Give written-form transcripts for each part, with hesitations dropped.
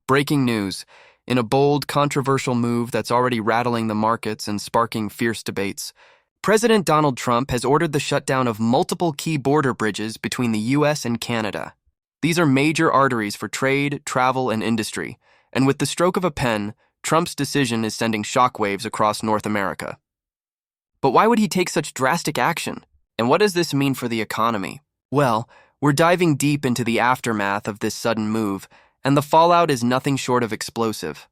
Breaking news. In a bold, controversial move that's already rattling the markets and sparking fierce debates, President Donald Trump has ordered the shutdown of multiple key border bridges between the U.S. and Canada. These are major arteries for trade, travel, and industry, and with the stroke of a pen, Trump's decision is sending shockwaves across North America. But why would he take such drastic action? And what does this mean for the economy? Well, we're diving deep into the aftermath of this sudden move, and the fallout is nothing short of explosive.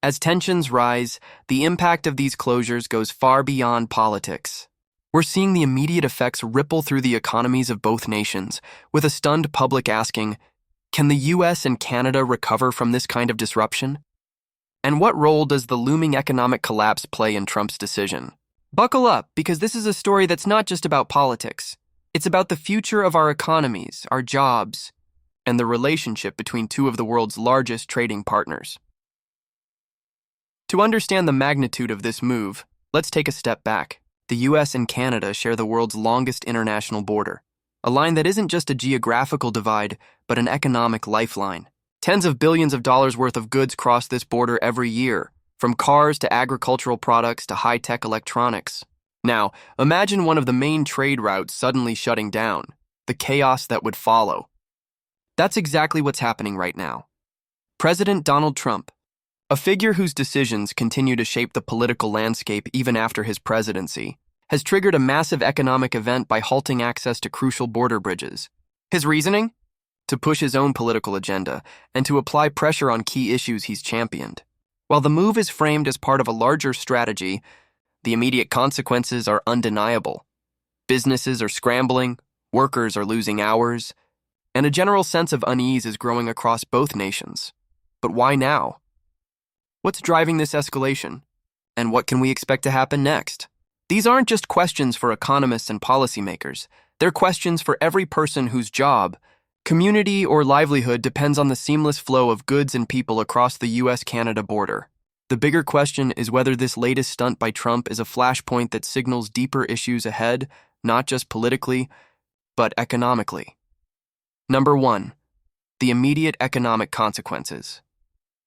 As tensions rise, the impact of these closures goes far beyond politics. We're seeing the immediate effects ripple through the economies of both nations, with a stunned public asking, can the U.S. and Canada recover from this kind of disruption? And what role does the looming economic collapse play in Trump's decision? Buckle up, because this is a story that's not just about politics. It's about the future of our economies, our jobs, and the relationship between two of the world's largest trading partners. To understand the magnitude of this move, let's take a step back. The U.S. and Canada share the world's longest international border, a line that isn't just a geographical divide, but an economic lifeline. Tens of billions of dollars worth of goods cross this border every year, from cars to agricultural products to high-tech electronics. Now, imagine one of the main trade routes suddenly shutting down, the chaos that would follow. That's exactly what's happening right now. President Donald Trump, a figure whose decisions continue to shape the political landscape even after his presidency, has triggered a massive economic event by halting access to crucial border bridges. His reasoning? To push his own political agenda and to apply pressure on key issues he's championed. While the move is framed as part of a larger strategy, the immediate consequences are undeniable. Businesses are scrambling, workers are losing hours, and a general sense of unease is growing across both nations. But why now? What's driving this escalation? And what can we expect to happen next? These aren't just questions for economists and policymakers. They're questions for every person whose job, community, or livelihood depends on the seamless flow of goods and people across the U.S. Canada border. The bigger question is whether this latest stunt by Trump is a flashpoint that signals deeper issues ahead, not just politically, but economically. Number 1. The immediate economic consequences.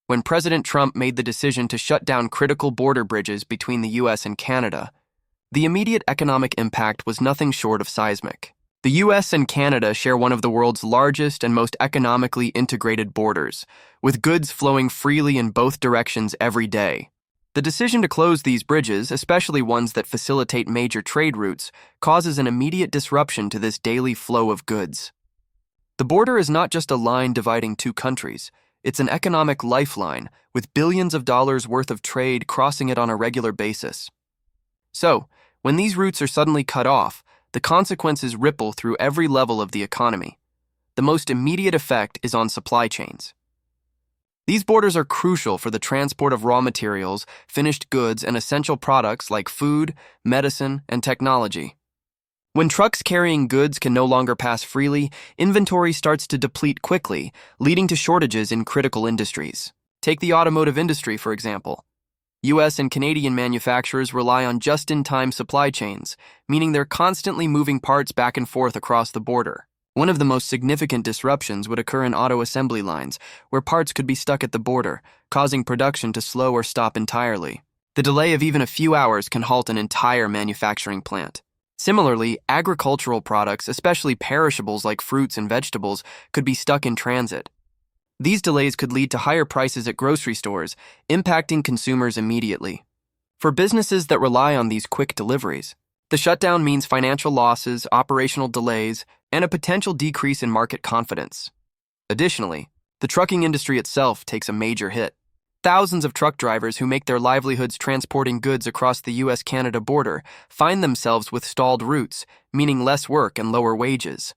When President Trump made the decision to shut down critical border bridges between the U.S. and Canada, the immediate economic impact was nothing short of seismic. The U.S. and Canada share one of the world's largest and most economically integrated borders, with goods flowing freely in both directions every day. The decision to close these bridges, especially ones that facilitate major trade routes, causes an immediate disruption to this daily flow of goods. The border is not just a line dividing two countries. It's an economic lifeline, with billions of dollars worth of trade crossing it on a regular basis. So, when these routes are suddenly cut off, the consequences ripple through every level of the economy. The most immediate effect is on supply chains. These borders are crucial for the transport of raw materials, finished goods, and essential products like food, medicine, and technology. When trucks carrying goods can no longer pass freely, inventory starts to deplete quickly, leading to shortages in critical industries. Take the automotive industry, for example. U.S. and Canadian manufacturers rely on just-in-time supply chains, meaning they're constantly moving parts back and forth across the border. One of the most significant disruptions would occur in auto assembly lines, where parts could be stuck at the border, causing production to slow or stop entirely. The delay of even a few hours can halt an entire manufacturing plant. Similarly, agricultural products, especially perishables like fruits and vegetables, could be stuck in transit. These delays could lead to higher prices at grocery stores, impacting consumers immediately. For businesses that rely on these quick deliveries, the shutdown means financial losses, operational delays, and a potential decrease in market confidence. Additionally, the trucking industry itself takes a major hit. Thousands of truck drivers who make their livelihoods transporting goods across the U.S.-Canada border find themselves with stalled routes, meaning less work and lower wages.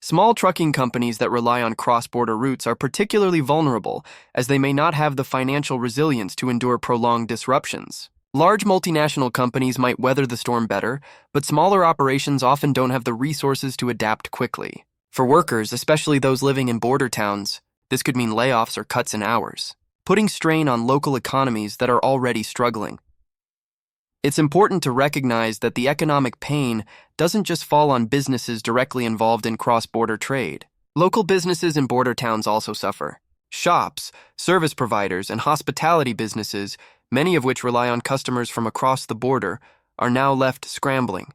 Small trucking companies that rely on cross-border routes are particularly vulnerable, as they may not have the financial resilience to endure prolonged disruptions. Large multinational companies might weather the storm better, but smaller operations often don't have the resources to adapt quickly. For workers, especially those living in border towns, this could mean layoffs or cuts in hours, putting strain on local economies that are already struggling. It's important to recognize that the economic pain doesn't just fall on businesses directly involved in cross-border trade. Local businesses in border towns also suffer. Shops, service providers, and hospitality businesses, many of which rely on customers from across the border, are now left scrambling.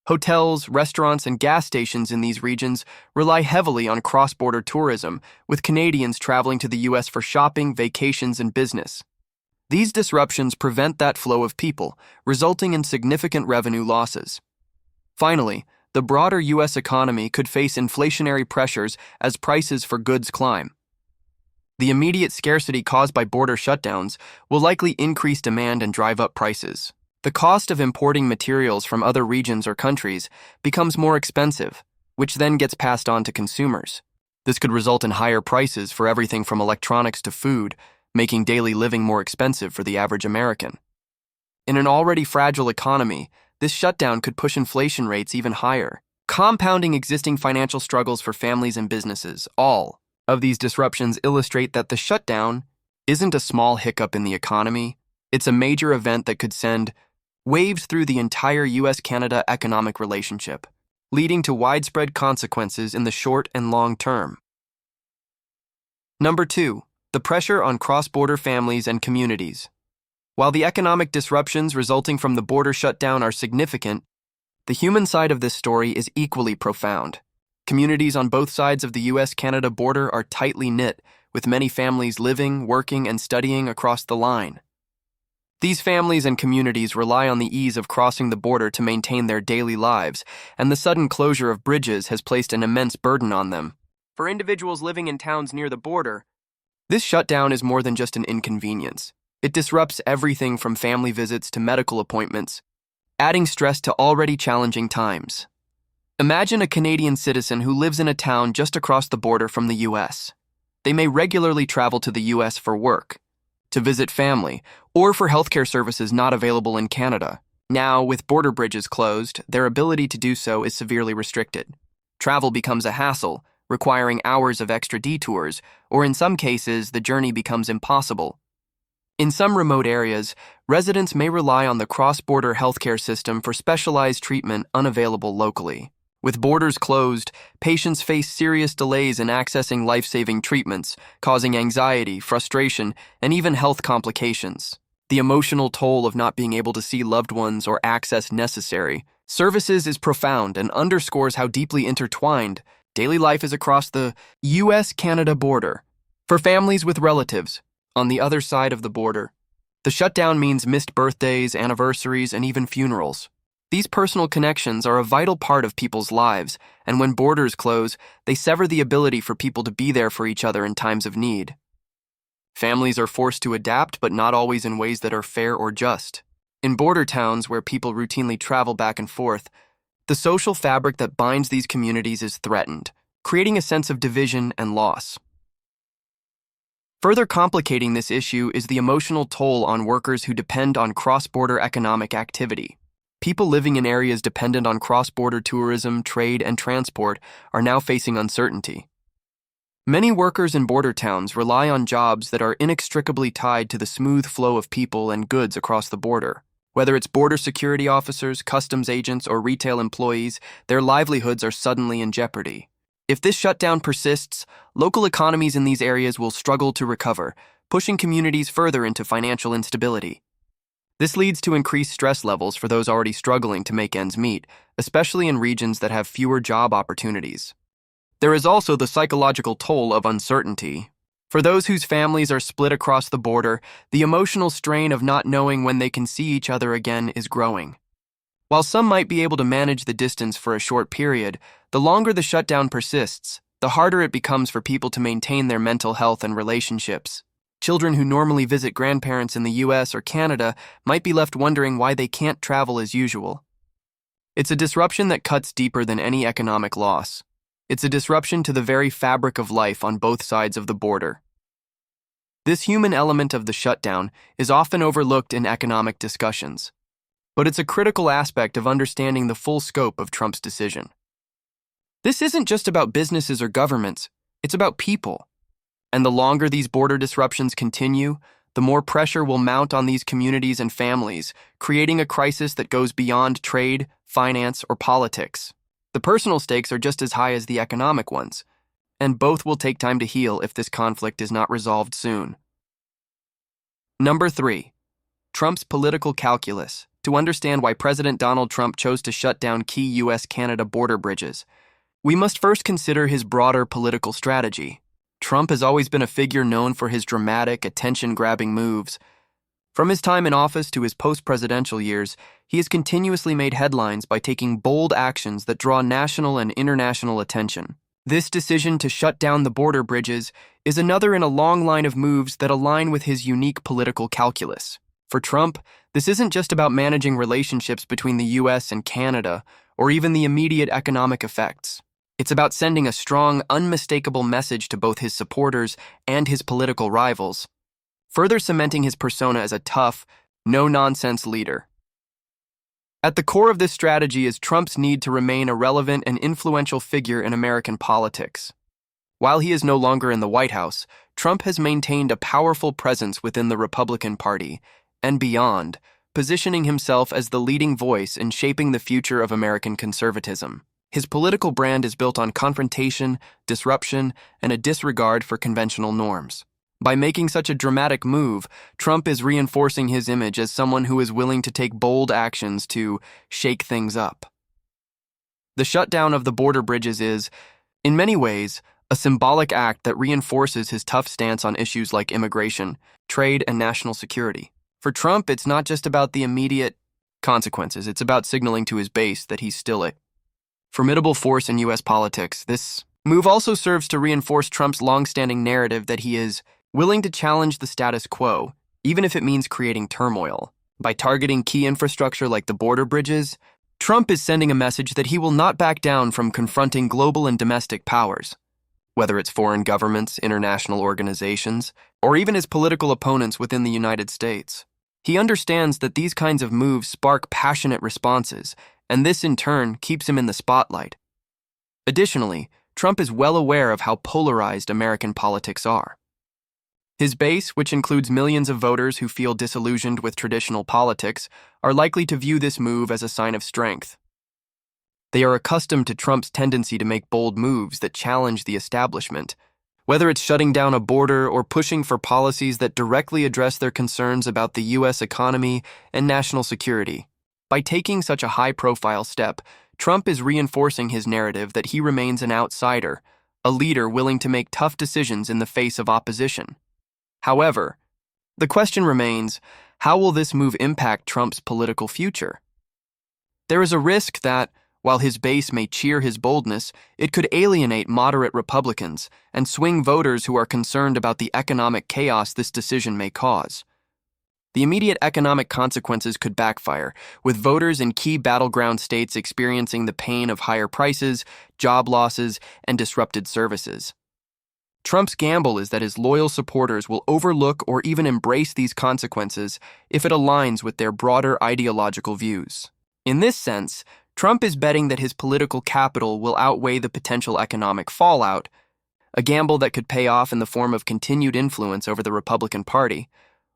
Hotels, restaurants, and gas stations in these regions rely heavily on cross-border tourism, with Canadians traveling to the U.S. for shopping, vacations, and business. These disruptions prevent that flow of people, resulting in significant revenue losses. Finally, the broader U.S. economy could face inflationary pressures as prices for goods climb. The immediate scarcity caused by border shutdowns will likely increase demand and drive up prices. The cost of importing materials from other regions or countries becomes more expensive, which then gets passed on to consumers. This could result in higher prices for everything from electronics to food, making daily living more expensive for the average American. In an already fragile economy, this shutdown could push inflation rates even higher, compounding existing financial struggles for families and businesses. All of these disruptions illustrate that the shutdown isn't a small hiccup in the economy. It's a major event that could send waves through the entire U.S. Canada economic relationship, leading to widespread consequences in the short and long term. Number 2. The pressure on cross-border families and communities. While the economic disruptions resulting from the border shutdown are significant, the human side of this story is equally profound. Communities on both sides of the U.S. Canada border are tightly knit, with many families living, working, and studying across the line. These families and communities rely on the ease of crossing the border to maintain their daily lives, and the sudden closure of bridges has placed an immense burden on them. For individuals living in towns near the border, this shutdown is more than just an inconvenience. It disrupts everything from family visits to medical appointments, adding stress to already challenging times. Imagine a Canadian citizen who lives in a town just across the border from the U.S. They may regularly travel to the U.S. for work, to visit family, or for healthcare services not available in Canada. Now, with border bridges closed, their ability to do so is severely restricted. Travel becomes a hassle, requiring hours of extra detours, or in some cases, the journey becomes impossible. In some remote areas, residents may rely on the cross-border healthcare system for specialized treatment unavailable locally. With borders closed, patients face serious delays in accessing life-saving treatments, causing anxiety, frustration, and even health complications. The emotional toll of not being able to see loved ones or access necessary services is profound and underscores how deeply intertwined daily life is across the U.S. Canada border. For families with relatives on the other side of the border, the shutdown means missed birthdays, anniversaries, and even funerals. These personal connections are a vital part of people's lives, and when borders close, they sever the ability for people to be there for each other in times of need. Families are forced to adapt, but not always in ways that are fair or just. In border towns where people routinely travel back and forth, the social fabric that binds these communities is threatened, creating a sense of division and loss. Further complicating this issue is the emotional toll on workers who depend on cross-border economic activity. People living in areas dependent on cross-border tourism, trade, and transport are now facing uncertainty. Many workers in border towns rely on jobs that are inextricably tied to the smooth flow of people and goods across the border. Whether it's border security officers, customs agents, or retail employees, their livelihoods are suddenly in jeopardy. If this shutdown persists, local economies in these areas will struggle to recover, pushing communities further into financial instability. This leads to increased stress levels for those already struggling to make ends meet, especially in regions that have fewer job opportunities. There is also the psychological toll of uncertainty. For those whose families are split across the border, the emotional strain of not knowing when they can see each other again is growing. While some might be able to manage the distance for a short period, the longer the shutdown persists, the harder it becomes for people to maintain their mental health and relationships. Children who normally visit grandparents in the U.S. or Canada might be left wondering why they can't travel as usual. It's a disruption that cuts deeper than any economic loss. It's a disruption to the very fabric of life on both sides of the border. This human element of the shutdown is often overlooked in economic discussions, but it's a critical aspect of understanding the full scope of Trump's decision. This isn't just about businesses or governments, it's about people. And the longer these border disruptions continue, the more pressure will mount on these communities and families, creating a crisis that goes beyond trade, finance, or politics. The personal stakes are just as high as the economic ones. and both will take time to heal if this conflict is not resolved soon. Number 3. Trump's political calculus. To understand why President Donald Trump chose to shut down key U.S. Canada border bridges, we must first consider his broader political strategy. Trump has always been a figure known for his dramatic, attention-grabbing moves. From his time in office to his post-presidential years, he has continuously made headlines by taking bold actions that draw national and international attention. This decision to shut down the border bridges is another in a long line of moves that align with his unique political calculus. For Trump, this isn't just about managing relationships between the U.S. and Canada, or even the immediate economic effects. It's about sending a strong, unmistakable message to both his supporters and his political rivals, further cementing his persona as a tough, no-nonsense leader. At the core of this strategy is Trump's need to remain a relevant and influential figure in American politics. While he is no longer in the White House, Trump has maintained a powerful presence within the Republican Party and beyond, positioning himself as the leading voice in shaping the future of American conservatism. His political brand is built on confrontation, disruption, and a disregard for conventional norms. By making such a dramatic move, Trump is reinforcing his image as someone who is willing to take bold actions to shake things up. The shutdown of the border bridges is, in many ways, a symbolic act that reinforces his tough stance on issues like immigration, trade, and national security. For Trump, it's not just about the immediate consequences, it's about signaling to his base that he's still a formidable force in U.S. politics. This move also serves to reinforce Trump's long-standing narrative that he is willing to challenge the status quo, even if it means creating turmoil. By targeting key infrastructure like the border bridges, Trump is sending a message that he will not back down from confronting global and domestic powers, whether it's foreign governments, international organizations, or even his political opponents within the United States. He understands that these kinds of moves spark passionate responses, and this in turn keeps him in the spotlight. Additionally, Trump is well aware of how polarized American politics are. His base, which includes millions of voters who feel disillusioned with traditional politics, are likely to view this move as a sign of strength. They are accustomed to Trump's tendency to make bold moves that challenge the establishment, whether it's shutting down a border or pushing for policies that directly address their concerns about the U.S. economy and national security. By taking such a high-profile step, Trump is reinforcing his narrative that he remains an outsider, a leader willing to make tough decisions in the face of opposition. However, the question remains, how will this move impact Trump's political future? There is a risk that, while his base may cheer his boldness, it could alienate moderate Republicans and swing voters who are concerned about the economic chaos this decision may cause. The immediate economic consequences could backfire, with voters in key battleground states experiencing the pain of higher prices, job losses, and disrupted services. Trump's gamble is that his loyal supporters will overlook or even embrace these consequences if it aligns with their broader ideological views. In this sense, Trump is betting that his political capital will outweigh the potential economic fallout, a gamble that could pay off in the form of continued influence over the Republican Party,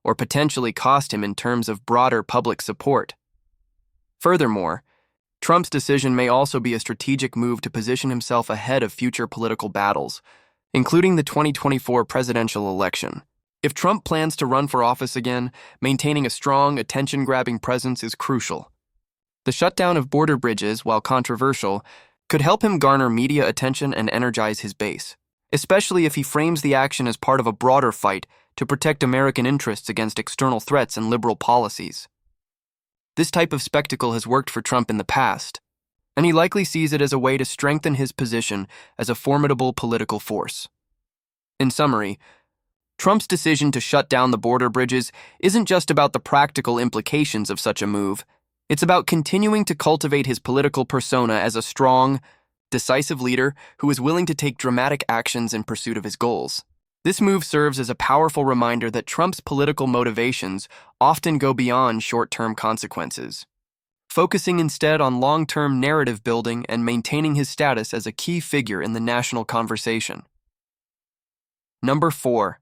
or potentially cost him in terms of broader public support. Furthermore, Trump's decision may also be a strategic move to position himself ahead of future political battles, including the 2024 presidential election. If Trump plans to run for office again, maintaining a strong, attention-grabbing presence is crucial. The shutdown of border bridges, while controversial, could help him garner media attention and energize his base, especially if he frames the action as part of a broader fight to protect American interests against external threats and liberal policies. This type of spectacle has worked for Trump in the past, and he likely sees it as a way to strengthen his position as a formidable political force. In summary, Trump's decision to shut down the border bridges isn't just about the practical implications of such a move. It's about continuing to cultivate his political persona as a strong, decisive leader who is willing to take dramatic actions in pursuit of his goals. This move serves as a powerful reminder that Trump's political motivations often go beyond short-term consequences, focusing instead on long-term narrative building and maintaining his status as a key figure in the national conversation. Number 4.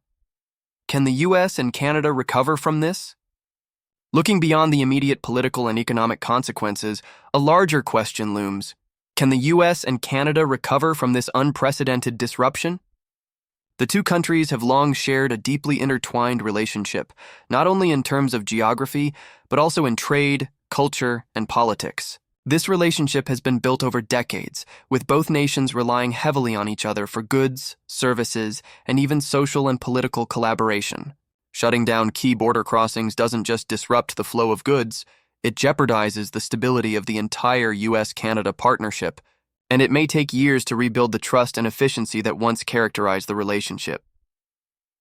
Can the U.S. and Canada recover from this? Looking beyond the immediate political and economic consequences, a larger question looms. Can the U.S. and Canada recover from this unprecedented disruption? The two countries have long shared a deeply intertwined relationship, not only in terms of geography, but also in trade, culture, and politics. This relationship has been built over decades, with both nations relying heavily on each other for goods, services, and even social and political collaboration. Shutting down key border crossings doesn't just disrupt the flow of goods, it jeopardizes the stability of the entire U.S. Canada partnership, and it may take years to rebuild the trust and efficiency that once characterized the relationship.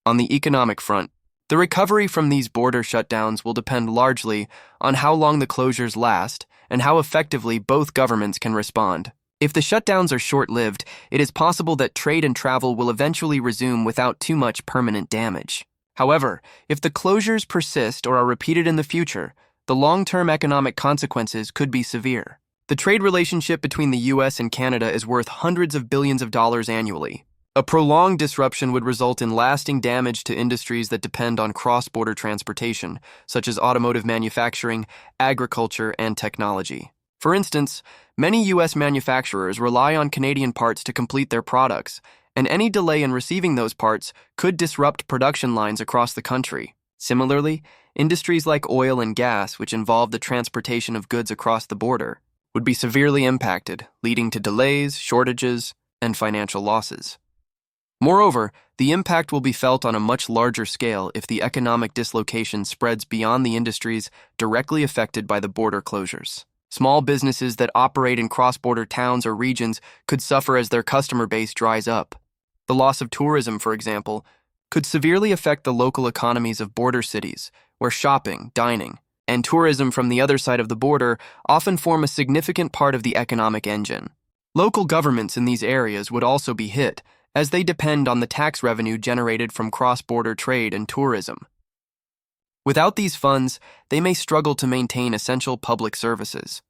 On the economic front, the recovery from these border shutdowns will depend largely on how long the closures last and how effectively both governments can respond. If the shutdowns are short-lived, it is possible that trade and travel will eventually resume without too much permanent damage. However, if the closures persist or are repeated in the future, the long-term economic consequences could be severe. The trade relationship between the U.S. and Canada is worth hundreds of billions of dollars annually. A prolonged disruption would result in lasting damage to industries that depend on cross-border transportation, such as automotive manufacturing, agriculture, and technology. For instance, many U.S. manufacturers rely on Canadian parts to complete their products, and any delay in receiving those parts could disrupt production lines across the country. Similarly, industries like oil and gas, which involve the transportation of goods across the border, would be severely impacted, leading to delays, shortages, and financial losses. Moreover, the impact will be felt on a much larger scale if the economic dislocation spreads beyond the industries directly affected by the border closures. Small businesses that operate in cross-border towns or regions could suffer as their customer base dries up. The loss of tourism, for example, could severely affect the local economies of border cities, where shopping, dining, and tourism from the other side of the border often form a significant part of the economic engine. Local governments in these areas would also be hit, as they depend on the tax revenue generated from cross-border trade and tourism. Without these funds, they may struggle to maintain essential public services.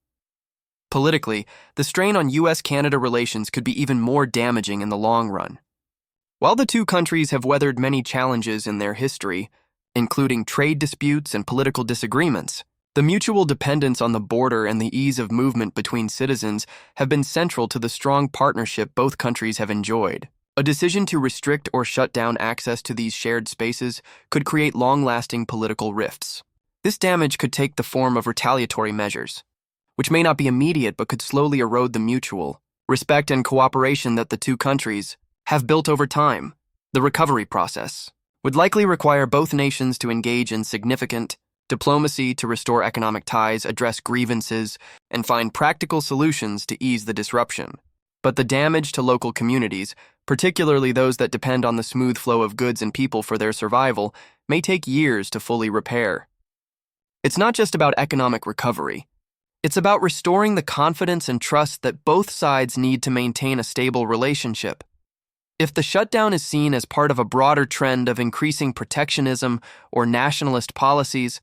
Politically, the strain on U.S.-Canada relations could be even more damaging in the long run. While the two countries have weathered many challenges in their history, including trade disputes and political disagreements, the mutual dependence on the border and the ease of movement between citizens have been central to the strong partnership both countries have enjoyed. A decision to restrict or shut down access to these shared spaces could create long-lasting political rifts. This damage could take the form of retaliatory measures, which may not be immediate but could slowly erode the mutual respect and cooperation that the two countries have built over time. The recovery process would likely require both nations to engage in significant diplomacy to restore economic ties, address grievances, and find practical solutions to ease the disruption. But the damage to local communities, particularly those that depend on the smooth flow of goods and people for their survival, may take years to fully repair. It's not just about economic recovery. It's about restoring the confidence and trust that both sides need to maintain a stable relationship. If the shutdown is seen as part of a broader trend of increasing protectionism or nationalist policies,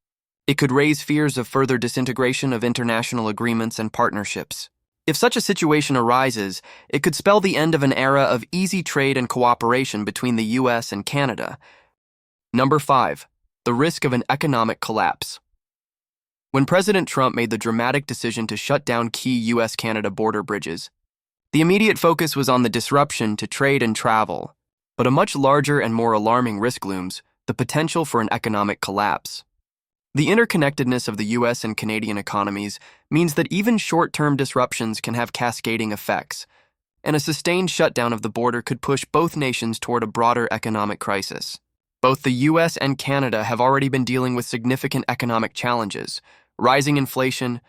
it could raise fears of further disintegration of international agreements and partnerships. If such a situation arises, it could spell the end of an era of easy trade and cooperation between the U.S. and Canada. Number 5. The risk of an economic collapse. When President Trump made the dramatic decision to shut down key U.S.-Canada border bridges, the immediate focus was on the disruption to trade and travel, but a much larger and more alarming risk looms: the potential for an economic collapse. The interconnectedness of the U.S. and Canadian economies means that even short-term disruptions can have cascading effects, and a sustained shutdown of the border could push both nations toward a broader economic crisis. Both the U.S. and Canada have already been dealing with significant economic challenges: rising inflation,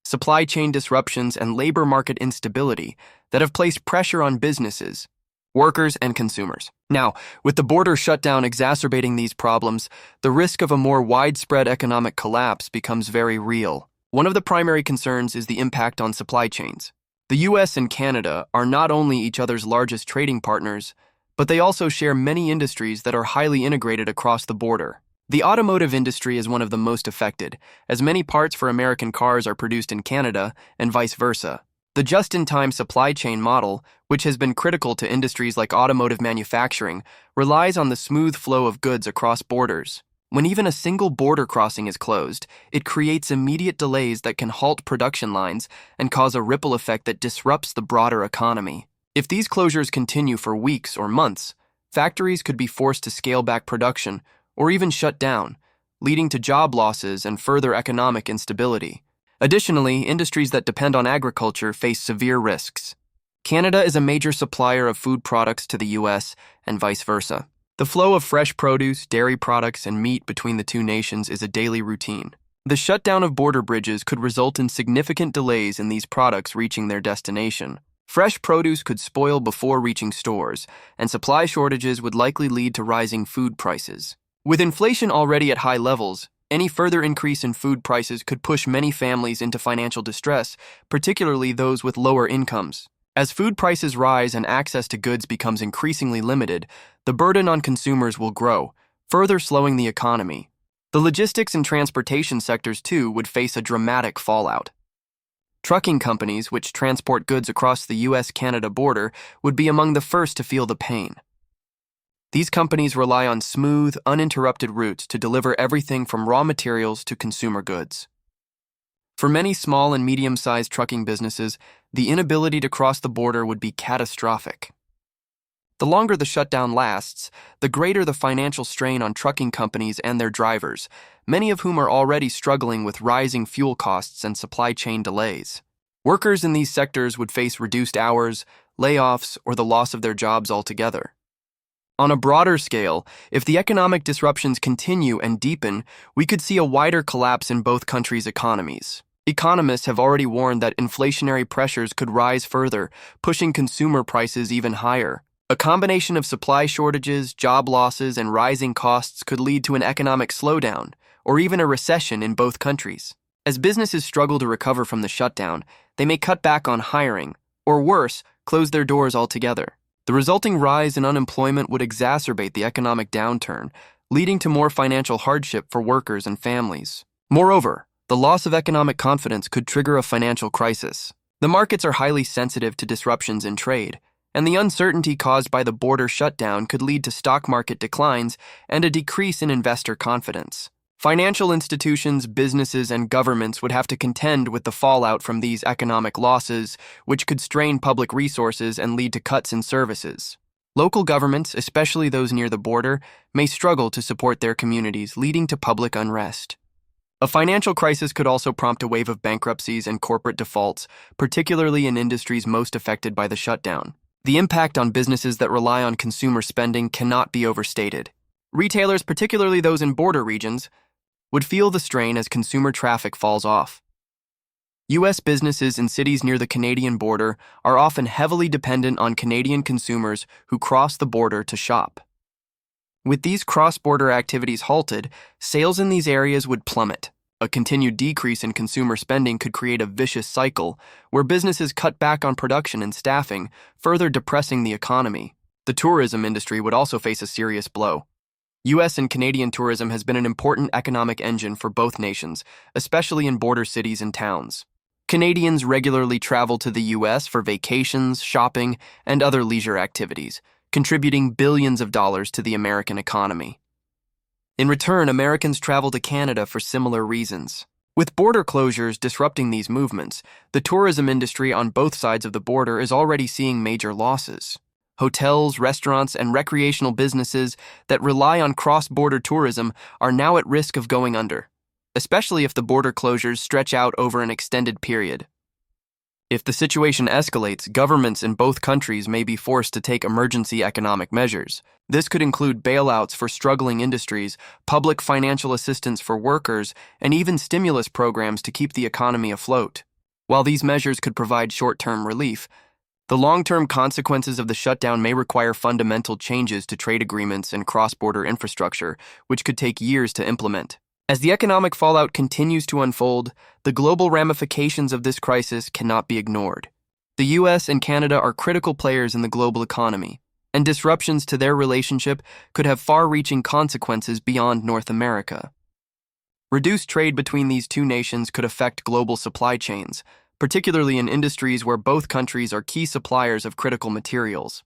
supply chain disruptions, and labor market instability that have placed pressure on businesses, workers, and consumers. Now, with the border shutdown exacerbating these problems, the risk of a more widespread economic collapse becomes very real. One of the primary concerns is the impact on supply chains. The U.S. and Canada are not only each other's largest trading partners, but they also share many industries that are highly integrated across the border. The automotive industry is one of the most affected, as many parts for American cars are produced in Canada and vice versa. The just-in-time supply chain model, which has been critical to industries like automotive manufacturing, relies on the smooth flow of goods across borders. When even a single border crossing is closed, it creates immediate delays that can halt production lines and cause a ripple effect that disrupts the broader economy. If these closures continue for weeks or months, factories could be forced to scale back production or even shut down, leading to job losses and further economic instability. Additionally, industries that depend on agriculture face severe risks. Canada is a major supplier of food products to the U.S. and vice versa. The flow of fresh produce, dairy products, and meat between the two nations is a daily routine. The shutdown of border bridges could result in significant delays in these products reaching their destination. Fresh produce could spoil before reaching stores, and supply shortages would likely lead to rising food prices. With inflation already at high levels, any further increase in food prices could push many families into financial distress, particularly those with lower incomes. As food prices rise and access to goods becomes increasingly limited, the burden on consumers will grow, further slowing the economy. The logistics and transportation sectors, too, would face a dramatic fallout. Trucking companies, which transport goods across the U.S. Canada border, would be among the first to feel the pain. These companies rely on smooth, uninterrupted routes to deliver everything from raw materials to consumer goods. For many small and medium-sized trucking businesses, the inability to cross the border would be catastrophic. The longer the shutdown lasts, the greater the financial strain on trucking companies and their drivers, many of whom are already struggling with rising fuel costs and supply chain delays. Workers in these sectors would face reduced hours, layoffs, or the loss of their jobs altogether. On a broader scale, if the economic disruptions continue and deepen, we could see a wider collapse in both countries' economies. Economists have already warned that inflationary pressures could rise further, pushing consumer prices even higher. A combination of supply shortages, job losses, and rising costs could lead to an economic slowdown, or even a recession in both countries. As businesses struggle to recover from the shutdown, they may cut back on hiring, or worse, close their doors altogether. The resulting rise in unemployment would exacerbate the economic downturn, leading to more financial hardship for workers and families. Moreover, the loss of economic confidence could trigger a financial crisis. The markets are highly sensitive to disruptions in trade, and the uncertainty caused by the border shutdown could lead to stock market declines and a decrease in investor confidence. Financial institutions, businesses, and governments would have to contend with the fallout from these economic losses, which could strain public resources and lead to cuts in services. Local governments, especially those near the border, may struggle to support their communities, leading to public unrest. A financial crisis could also prompt a wave of bankruptcies and corporate defaults, particularly in industries most affected by the shutdown. The impact on businesses that rely on consumer spending cannot be overstated. Retailers, particularly those in border regions, would feel the strain as consumer traffic falls off. U.S. businesses in cities near the Canadian border are often heavily dependent on Canadian consumers who cross the border to shop. With these cross-border activities halted, sales in these areas would plummet. A continued decrease in consumer spending could create a vicious cycle where businesses cut back on production and staffing, further depressing the economy. The tourism industry would also face a serious blow. U.S. and Canadian tourism has been an important economic engine for both nations, especially in border cities and towns. Canadians regularly travel to the U.S. for vacations, shopping, and other leisure activities, contributing billions of dollars to the American economy. In return, Americans travel to Canada for similar reasons. With border closures disrupting these movements, the tourism industry on both sides of the border is already seeing major losses. Hotels, restaurants, and recreational businesses that rely on cross-border tourism are now at risk of going under, especially if the border closures stretch out over an extended period. If the situation escalates, governments in both countries may be forced to take emergency economic measures. This could include bailouts for struggling industries, public financial assistance for workers, and even stimulus programs to keep the economy afloat. While these measures could provide short-term relief, the long-term consequences of the shutdown may require fundamental changes to trade agreements and cross-border infrastructure, which could take years to implement. As the economic fallout continues to unfold, the global ramifications of this crisis cannot be ignored. The U.S. and Canada are critical players in the global economy, and disruptions to their relationship could have far-reaching consequences beyond North America. Reduced trade between these two nations could affect global supply chains, particularly in industries where both countries are key suppliers of critical materials.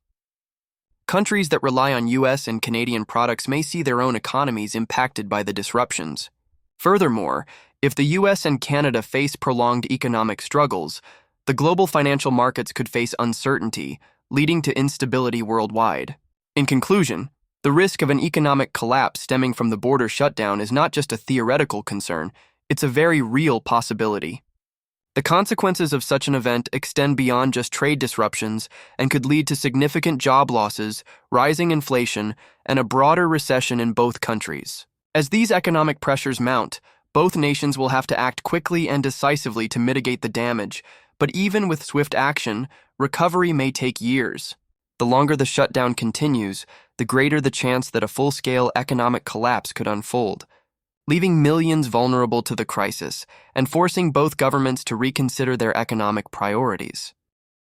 Countries that rely on U.S. and Canadian products may see their own economies impacted by the disruptions. Furthermore, if the U.S. and Canada face prolonged economic struggles, the global financial markets could face uncertainty, leading to instability worldwide. In conclusion, the risk of an economic collapse stemming from the border shutdown is not just a theoretical concern, it's a very real possibility. The consequences of such an event extend beyond just trade disruptions and could lead to significant job losses, rising inflation, and a broader recession in both countries. As these economic pressures mount, both nations will have to act quickly and decisively to mitigate the damage, but even with swift action, recovery may take years. The longer the shutdown continues, the greater the chance that a full-scale economic collapse could unfold, leaving millions vulnerable to the crisis and forcing both governments to reconsider their economic priorities.